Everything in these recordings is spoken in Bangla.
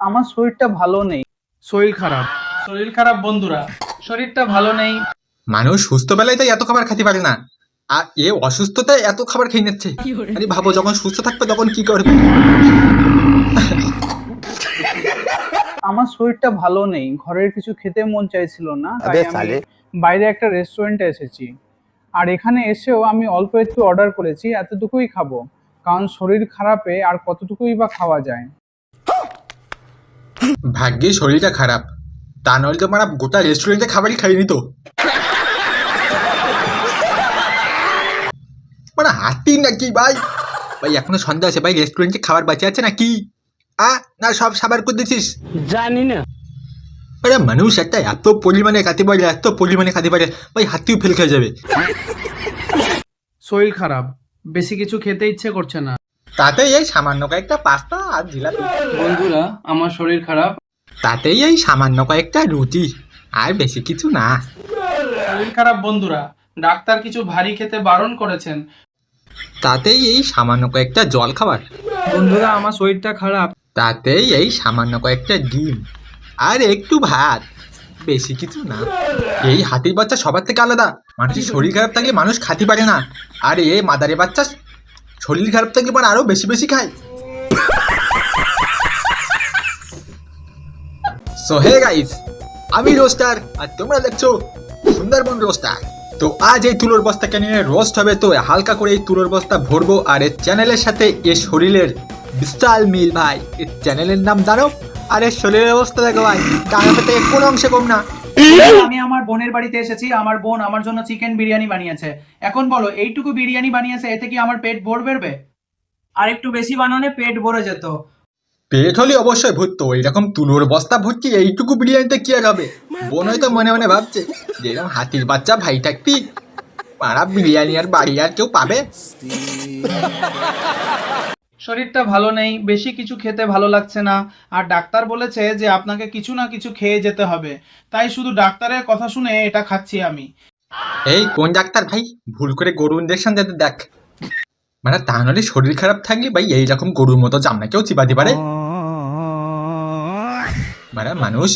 আমার শরীরটা ভালো নেই। শরীর খারাপ, শরীর খারাপ বন্ধুরা, শরীরটা ভালো নেই। মানুষ সুস্থ বেলায় তাই এত খাবার খেতে পারে না, আর এ অসুস্থতায় এত খাবার খেয়ে নিচ্ছে। আরে ভাবো, যখন সুস্থ থাকবে তখন কি করবে? আমার শরীরটা ভালো নেই, ঘরের কিছু খেতে মন চাইছিল না, তাই আমি বাইরে একটা রেস্টুরেন্টে এসেছি। আর এখানে এসেও আমি অল্প একটু অর্ডার করেছি, এতটুকুই খাবো, কারণ শরীর খারাপে আর কতটুকুই বা খাওয়া যায়। ভাগ্যে শরীরটা খারাপ, তা নইলে তো মারা গোটা রেস্টুরেন্টে খাবারই খাই নিত। মানে হাতি নাকি ভাই? ভাই এখনো সন্ধ্যা আছে ভাই, রেস্টুরেন্টে খাবার বাঁচে আছে নাকি? না সব সাবার করে দিছিস? জানি না। আরে মানুষ একটা এত পরিমাণে খেতে পারে, এত পরিমাণে খেতে পারে, ভাই হাতিও ফেল খেয়ে যাবে। শরীর খারাপ, বেশি কিছু খেতে ইচ্ছে করছে না। তাতেই এই সামান্য কয়েকটা পাস্তা আর জিলাপি। বন্ধুরা, আমার শরীর খারাপ। তাতেই এই সামান্য কয়েকটা রুটি, আর বেশি কিছু না। শরীর খারাপ বন্ধুরা, ডাক্তার কিছু ভারী খেতে বারণ করেছেন। তাতেই এই সামান্য কয়েকটা জল খাবার। বন্ধুরা, আমার শরীরটা খারাপ। তাতেই এই সামান্য কয়েকটা ডিম আর একটু ভাত, বেশি কিছু না। এই হাতির বাচ্চা সবার থেকে আলাদা, মানুষের শরীর খারাপ থাকলে মানুষ খাতে পারে না, আর এই মাদারে বাচ্চা শরীর খারাপ থাকলে মানে আরো বেশি বেশি খায়। সো হে গাইস, আমি রোস্টার আর তোমরা দেখছো সুন্দরবন রোস্টার। তো আজ এই তুলোর বস্তাকে নিয়ে রোস্ট হবে, তো হালকা করে এই তুলোর বস্তা ভরবো। আর এই চ্যানেলের সাথে এ শরীরের বিশাল মিল ভাই। এই চ্যানেলের নাম জানো, আর এর শরীরের অবস্থা দেখো ভাই, কানাপে থেকে কোনো অংশে কম না। আমি আমার বোনের বাড়িতে এসেছি, আমার বোন আমার জন্য চিকেন বিরিয়ানি বানিয়েছে। এখন বলো, এইটুকু বিরিয়ানি বানিয়েছে, এতে কি আমার পেট ভরবে? আর একটু বেশি বানালে পেট ভরে যেত। পেট হলে অবশ্যই ভরতো, এইরকম তুলোর বস্তা ভর্তি এইটুকু বিরিয়ানিতে কি আর হবে? বোন হয়তো মনে মনে ভাবছে যে এরকম হাতির বাচ্চা ভাই থাকতি পাড়া বিরিয়ানি আর বাড়ি আর কেউ পাবে? শরীরটা ভালো নেই, বেশি কিছু খেতে ভালো লাগছে না, আর ডাক্তার বলেছে যে আপনাকে কিছু না কিছু খেয়ে যেতে হবে, তাই শুধু ডাক্তারের কথা শুনে এটা খাচ্ছি আমি। এই কোন ডাক্তার ভাই? ভুল করে গরু ইঞ্জেকশন দিতে দেখ। মানে তা নাহলে শরীর খারাপ থাকলে ভাই এইরকম গরুর মতো জামনা কেউ চিবাতে পারে? মানে মানুষ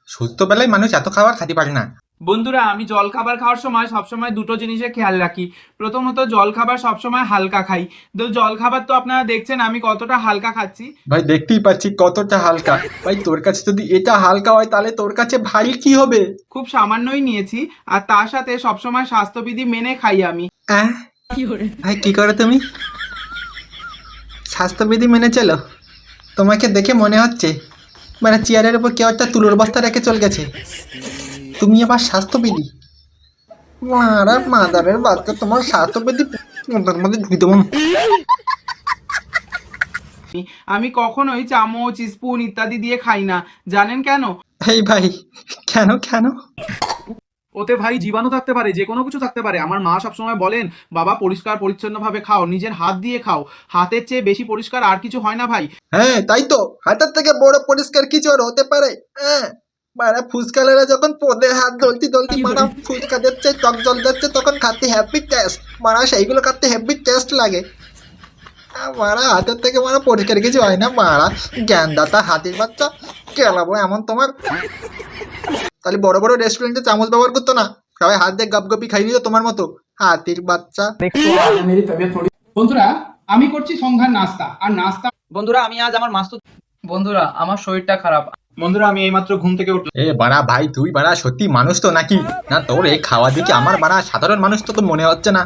সুস্থ বেলায় মানুষ এত খাবার খেতে পারে না। বন্ধুরা, আমি জল খাবার খাওয়ার সময় সবসময় দুটো জিনিসের খেয়াল রাখি। প্রথমত, জল খাবার সবসময় হালকা খাই। তো জল খাবার তো আপনারা দেখছেন আমি কতটা হালকা খাচ্ছি। ভাই দেখতেই পাচ্ছি কতটা হালকা। ভাই তোর কাছে যদি এটা হালকা হয় তাহলে তোর কাছে ভারী কি হবে? খুব সামান্যই নিয়েছি, আর তার সাথে সবসময় স্বাস্থ্যবিধি মেনে খাই আমি। ভাই কি করো তুমি? স্বাস্থ্যবিধি মেনে চলো? তোমাকে দেখে মনে হচ্ছে মানে চেয়ারের উপর কেউ একটা তুলোর বস্তা রেখে চলে গেছে, তুমি আবার স্বাস্থ্যবিধি? মারা মাদারের বাচ্চা, তোমার স্বাস্থ্যবিধি ওটার মধ্যে ঢুকে দেবো। আমি কখনোই চামচ, স্পুন ইত্যাদি দিয়ে খাই না। জানেন কেন? এই ভাই, কেন কেন? ওতে ভাই জীবাণু থাকতে পারে, যে কোনো কিছু থাকতে পারে। আমার মা সবসময় বলেন, বাবা পরিষ্কার পরিচ্ছন্ন ভাবে খাও, নিজের হাত দিয়ে খাও, হাতের চেয়ে বেশি পরিষ্কার আর কিছু হয় না ভাই। হ্যাঁ তাই তো, হাতের থেকে বড় পরিষ্কার কিছু আর হতে পারে? হ্যাঁ, মারা ফুচকালেরা যখন পদে হাত দলতি দলতি মারা ফুচকা দিচ্ছে, টক জল দিচ্ছে, তখন খাতে হ্যাপি টেস্ট, মারা সেইগুলো খাতে হ্যাপি টেস্ট লাগে। মারা হাতের থেকে মারা পরিষ্কার কিছু হয় না, মারা জ্ঞানদাতা হাতির বাচ্চা কেলাবো এমন তোমার। তাহলে বড় বড় রেস্টুরেন্টে চামচ ব্যবহার করতো না, সবাই হাত দিয়ে গপগপি খাই নিত তোমার মতো হাতির বাচ্চা। বন্ধুরা, আমি করছি সংঘার নাস্তা, আর নাস্তা বন্ধুরা আমি আজ আমার মাস্ত। বন্ধুরা, আমার শরীরটা খারাপ। বন্ধুরা, আমি এইমাত্র ঘুম থেকে উঠলাম। এ বাড়া ভাই, তুই বাড়া সত্যি মানুষ তো নাকি? না তোর এই খাওয়া দিকে আমার বাড়া সাধারণ মানুষ তো মনে হচ্ছে না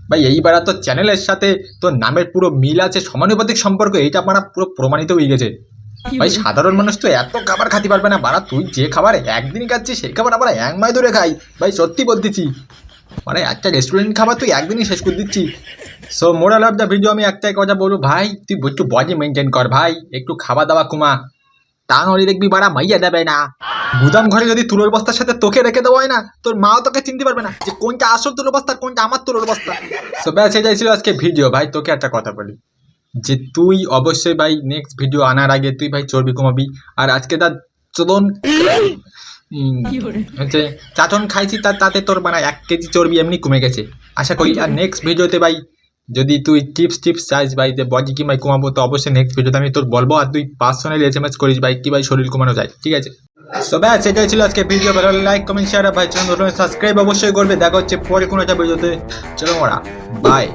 ভাই। এই বাড়া তোর চ্যানেলের সাথে তোর নামের পুরো মিল আছে, সমানুপাতিক সম্পর্ক, এইটা বাড়া পুরো প্রমাণিত হয়ে গেছে ভাই। সাধারণ মানুষ তো এত খাবার খাতে পারবে না বাড়া, তুই যে খাবার একদিন খাচ্ছিস সেই খাবার আবার এক মাস ধরে খাই ভাই, সত্যি বলতেছি। মানে একটা রেস্টুরেন্ট খাবার তুই একদিনই শেষ করে দিচ্ছি। So moral of the video আমি একটাই কথা বলবো ভাই, তুই একটু বডি মেনটেন কর ভাই, একটু খাওয়া দাওয়া কমা, তা নয় দেখবি বাড়া মাইয়া দেবে না। গুদাম ঘরে যদি তুলোর বস্তার সাথে তোকে রেখে দেওয়া হয় না, তোর মাও তোকে চিনতে পারবে না যে কোনটা আসল তুলোর বস্তা কোনটা আমার তুলোর বস্তা। সো ব্যাস এটাই ছিল আজকে ভিডিও ভাই। তোকে একটা কথা বলি যে তুই অবশ্যই ভাই নেক্সট ভিডিও আনার আগে তুই ভাই চর্বি কমাবি। আর আজকে তার চলন হচ্ছে চাটন খাইছি, তাতে তোর মানে 1 কেজি চর্বি এমনি কমে গেছে আশা করি। আর নেক্সট ভিডিওতে ভাই যদি তুই টিপস চাইস ভাই যে বডি কি ভাই কমাবো, তো অবশ্যই নেক্সট ভিডিওতে আমি তোর বলবো, আর তুই পার্সোনালি SMS করিস ভাই কি ভাই শরীর কমানো যায়, ঠিক আছে? সো ব্যাস সেটাই ছিল আজকে ভিডিও। ভালো লাইক কমেন্ট শেয়ার ভাই চ্যানেল সাবস্ক্রাইব অবশ্যই করবে। দেখা হচ্ছে পরে কোনো একটা ভিডিওতে। চলো মোরা বাই।